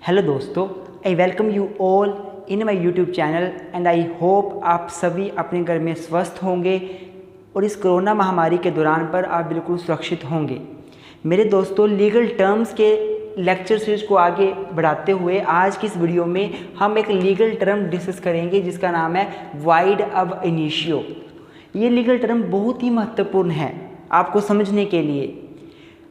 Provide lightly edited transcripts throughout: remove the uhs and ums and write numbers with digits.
Hello दोस्तों, I welcome you all in my YouTube channel and I hope आप सभी अपने घर में स्वस्थ होंगे और इस कोरोना महामारी के दौरान पर आप बिल्कुल सुरक्षित होंगे। मेरे दोस्तों, लीगल टर्म्स के लेक्चर सीरीज को आगे बढ़ाते हुए आज की इस वीडियो में हम एक लीगल टर्म डिस्कस करेंगे जिसका नाम है वाइड अब इनिशियो। ये लीगल टर्म बहुत ही महत्वपूर्ण है आपको समझने के लिए,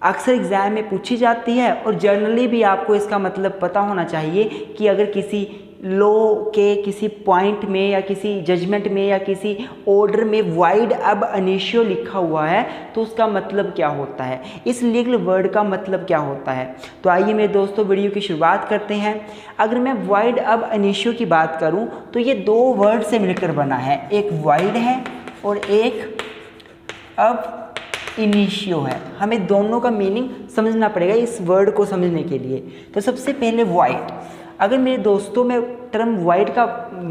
अक्सर एग्ज़ाम में पूछी जाती है और जर्नली भी आपको इसका मतलब पता होना चाहिए कि अगर किसी लॉ के किसी पॉइंट में या किसी जजमेंट में या किसी ऑर्डर में वाइड अब इनिशियो लिखा हुआ है तो उसका मतलब क्या होता है, इस लीगल वर्ड का मतलब क्या होता है। तो आइए मेरे दोस्तों वीडियो की शुरुआत करते हैं। अगर मैं वाइड अब इनिशियो की बात करूं तो ये दो वर्ड से मिलकर बना है, एक वाइड है और एक अब इनिशियो है। हमें दोनों का मीनिंग समझना पड़ेगा इस वर्ड को समझने के लिए। तो सबसे पहले वाइड, अगर मेरे दोस्तों मैं टर्म वाइड का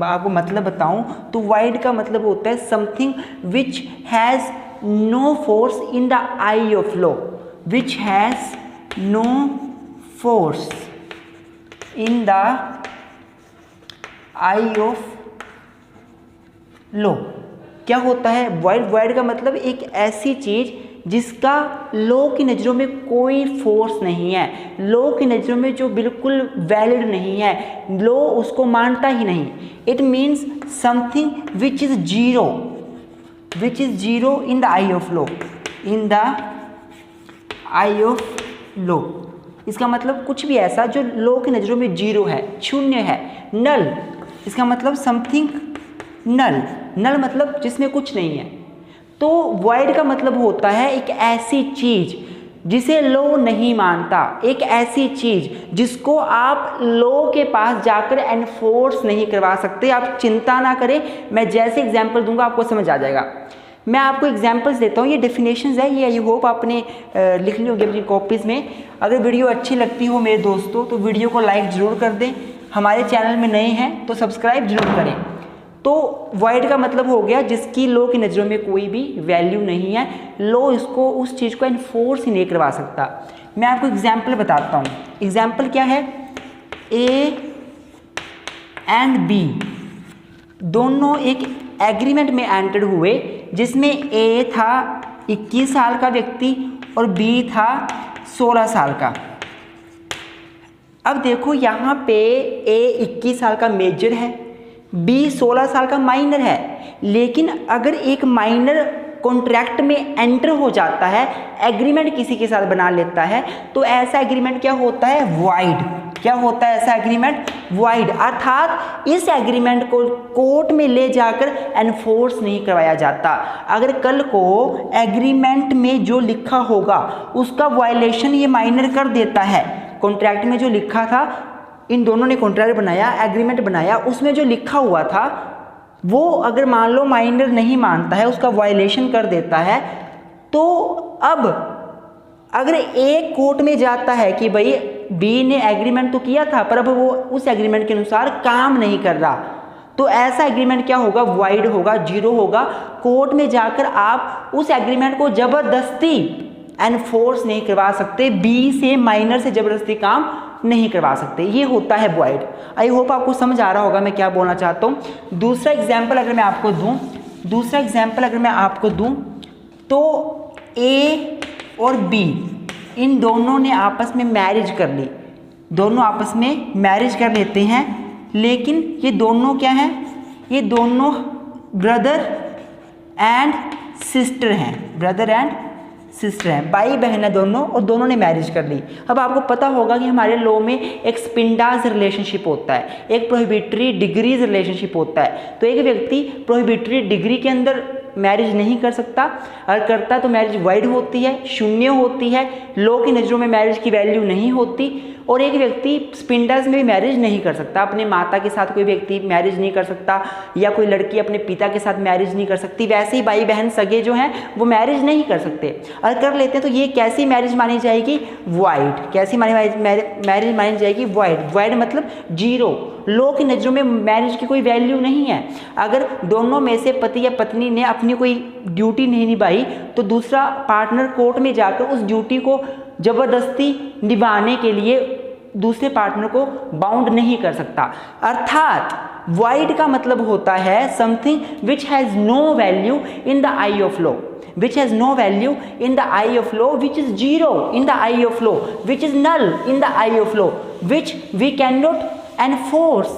आपको मतलब बताऊं तो वाइड का मतलब होता है something which has no force in the eye of law, which has no force in the eye of law. क्या होता है वाइड? वाइड का मतलब एक ऐसी चीज़ जिसका लॉ की नज़रों में कोई फोर्स नहीं है, लॉ की नज़रों में जो बिल्कुल वैलिड नहीं है, लॉ उसको मानता ही नहीं। It means something which is zero, which is zero in the eye of law, in the eye of law. इसका मतलब कुछ भी ऐसा जो लॉ की नज़रों में जीरो है, शून्य है। नल, इसका मतलब समथिंग नल, नल मतलब जिसमें कुछ नहीं है। तो वाइड का मतलब होता है एक ऐसी चीज़ जिसे लॉ नहीं मानता, एक ऐसी चीज़ जिसको आप लॉ के पास जाकर एनफोर्स नहीं करवा सकते। आप चिंता ना करें, मैं जैसे एग्जांपल दूंगा आपको समझ आ जाएगा। मैं आपको एग्जांपल्स देता हूँ, ये डेफिनेशंस है, ये आई होप आपने लिख ली होगी अपनी कॉपीज़ में। अगर वीडियो अच्छी लगती हो मेरे दोस्तों तो वीडियो को लाइक ज़रूर कर दें, हमारे चैनल में नए हैं तो सब्सक्राइब जरूर करें। तो वाइड का मतलब हो गया जिसकी लॉ की नज़रों में कोई भी वैल्यू नहीं है, लॉ इसको उस चीज़ को इन्फोर्स ही नहीं करवा सकता। मैं आपको एग्जांपल बताता हूँ। एग्जांपल क्या है? ए एंड बी दोनों एक एग्रीमेंट में एंटर हुए जिसमें ए था 21 साल का व्यक्ति और बी था 16 साल का। अब देखो यहाँ पे ए 21 साल का मेजर है, बी 16 साल का माइनर है। लेकिन अगर एक माइनर कॉन्ट्रैक्ट में एंटर हो जाता है, एग्रीमेंट किसी के साथ बना लेता है, तो ऐसा एग्रीमेंट क्या होता है? वाइड। क्या होता है ऐसा एग्रीमेंट? वाइड। अर्थात इस एग्रीमेंट को कोर्ट में ले जाकर एनफोर्स नहीं करवाया जाता। अगर कल को एग्रीमेंट में जो लिखा होगा उसका वायलेशन ये माइनर कर देता है, कॉन्ट्रैक्ट में जो लिखा था, इन दोनों ने कॉन्ट्रैक्ट बनाया, एग्रीमेंट बनाया, उसमें जो लिखा हुआ था वो अगर मान लो माइनर नहीं मानता है, उसका वायलेशन कर देता है, तो अब अगर ए कोर्ट में जाता है कि भाई बी ने एग्रीमेंट तो किया था पर अब वो उस एग्रीमेंट के अनुसार काम नहीं कर रहा, तो ऐसा एग्रीमेंट क्या होगा? वाइड होगा, जीरो होगा। कोर्ट में जाकर आप उस एग्रीमेंट को जबरदस्ती एनफोर्स नहीं करवा सकते, बी से माइनर से जबरदस्ती काम नहीं करवा सकते। ये होता है वाइड। आई होप आपको समझ आ रहा होगा मैं क्या बोलना चाहता हूँ। दूसरा एग्जाम्पल अगर मैं आपको दूँ तो ए और बी इन दोनों ने आपस में मैरिज कर ली, दोनों आपस में मैरिज कर लेते हैं। लेकिन ये दोनों क्या हैं? ये दोनों ब्रदर एंड सिस्टर हैं, ब्रदर एंड सिस्टर हैं, भाई बहन है दोनों, और दोनों ने मैरिज कर ली। अब आपको पता होगा कि हमारे लॉ में एक स्पिंडाज रिलेशनशिप होता है, एक प्रोहिबिटरी डिग्रीज रिलेशनशिप होता है। तो एक व्यक्ति प्रोहिबिटरी डिग्री के अंदर मैरिज नहीं कर सकता, अगर करता है तो मैरिज वाइड होती है, शून्य होती है, लॉ की नज़रों में मैरिज की वैल्यू नहीं होती। और एक व्यक्ति स्पिंडल्स में भी मैरिज नहीं कर सकता, अपने माता के साथ कोई व्यक्ति मैरिज नहीं कर सकता, या कोई लड़की अपने पिता के साथ मैरिज नहीं कर सकती। वैसे ही भाई बहन सगे जो हैं वो मैरिज नहीं कर सकते, अगर कर लेते हैं तो ये कैसी मैरिज मानी जाएगी? वाइड। कैसी मैरिज मानी जाएगी? वाइड। वाइड मतलब जीरो, लॉ की नज़रों में मैरिज की कोई वैल्यू नहीं है। अगर दोनों में से पति या पत्नी ने अपनी कोई ड्यूटी नहीं निभाई तो दूसरा पार्टनर कोर्ट में जाकर उस ड्यूटी को ज़बरदस्ती निभाने के लिए दूसरे पार्टनर को बाउंड नहीं कर सकता। अर्थात void का मतलब होता है something which has no value in the eye of law, which has no value in the eye of law, which is zero in the eye of law, which is null in the eye of law, which we cannot enforce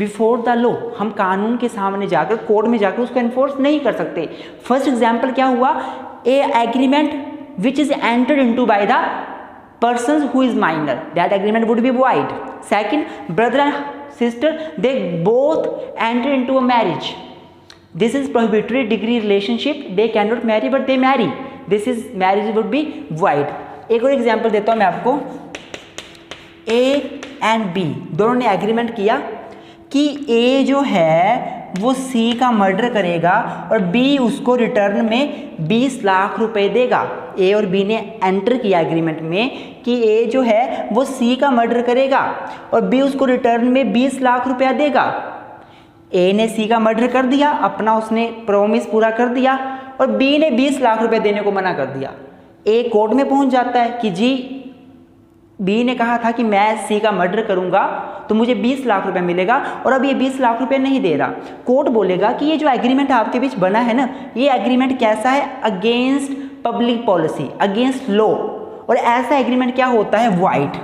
before the law। हम कानून के सामने जाकर, court में जाकर उसको enforce नहीं कर सकते। फर्स्ट एग्जाम्पल क्या हुआ, a agreement which is entered into by the person who is minor, that agreement would be void। Second, brother and sister they both enter into a marriage, this is prohibitory degree relationship, they cannot marry but they marry, this is marriage would be void। एक और example देता हूँ मैं आपको, A and B दोनों ने agreement किया कि A जो है वो C का मर्डर करेगा और B उसको रिटर्न में 20 लाख रुपए देगा। A और B ने एंटर किया एग्रीमेंट में कि A जो है वो C का मर्डर करेगा और B उसको रिटर्न में 20 लाख रुपया देगा। ए ने सी का मर्डर कर दिया, अपना उसने प्रॉमिस पूरा कर दिया, और बी ने 20 लाख रुपए देने को मना कर दिया। ए कोर्ट में पहुंच जाता है कि जी बी ने कहा था कि मैं सी का मर्डर करूंगा तो मुझे 20 लाख रुपए मिलेगा, और अब ये 20 लाख रुपए नहीं दे रहा। कोर्ट बोलेगा कि ये जो एग्रीमेंट आपके बीच बना है ना, ये एग्रीमेंट कैसा है, against public policy, against law, और ऐसा एग्रीमेंट क्या होता है, void।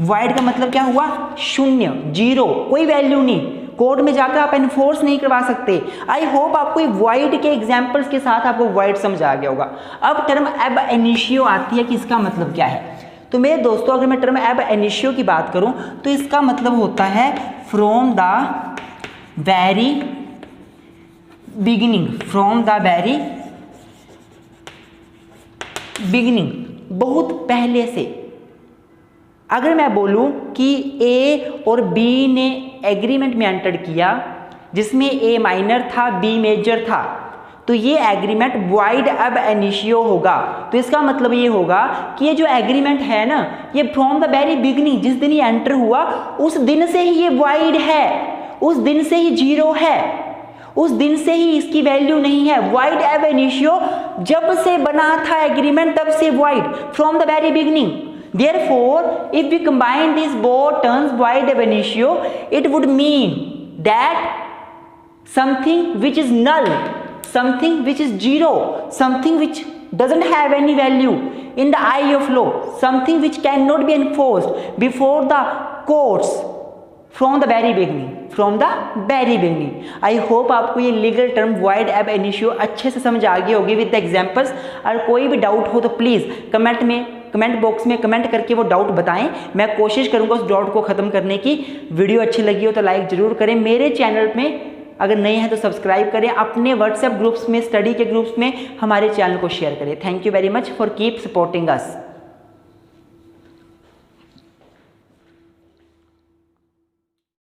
void का मतलब क्या हुआ, शून्य, जीरो, कोई वैल्यू नहीं। कोर्ट में जाकर आप एनफोर्स नहीं करवा सकते। आई होप आपको void के एग्जाम्पल्स के साथ आपको void समझ आ गया होगा। अब टर्म एब इनिशियो आती है कि इसका मतलब क्या है। तो मेरे दोस्तों, अगर मैं टर्म एब इनिशियो की बात करूं तो इसका मतलब होता है from the very beginning, from the very beginning, बहुत पहले से। अगर मैं बोलूं कि A और B ने एग्रीमेंट में एंटर किया जिसमें A माइनर था, B मेजर था, तो ये एग्रीमेंट void अब इनिशियो होगा। तो इसका मतलब ये होगा कि ये जो एग्रीमेंट है ना, ये फ्रॉम द वेरी बिगिनिंग, जिस दिन ये एंटर हुआ उस दिन से ही ये void है, उस दिन से ही जीरो है, उस दिन से ही इसकी वैल्यू नहीं है। void अब इनिशियो, जब से बना था एग्रीमेंट तब से void, from the very beginning. Therefore, if we combine these both terms, void ab initio, it would mean that something which is null, something which is zero, something which doesn't have any value in the eye of law, something which cannot be enforced before the courts from the very beginning, from the very beginning। I hope आपको ये legal term void ab initio अच्छे से समझ आ गई होगी with examples. और कोई भी डाउट हो तो प्लीज़ कमेंट बॉक्स में कमेंट करके वो डाउट बताएं, मैं कोशिश करूंगा उस डाउट को ख़त्म करने की। वीडियो अच्छी लगी हो तो लाइक ज़रूर करें। मेरे चैनल में अगर नए हैं तो सब्सक्राइब करें, अपने व्हाट्सएप ग्रुप्स में, स्टडी के ग्रुप्स में हमारे चैनल को शेयर करें। Thank you very much for keep supporting us.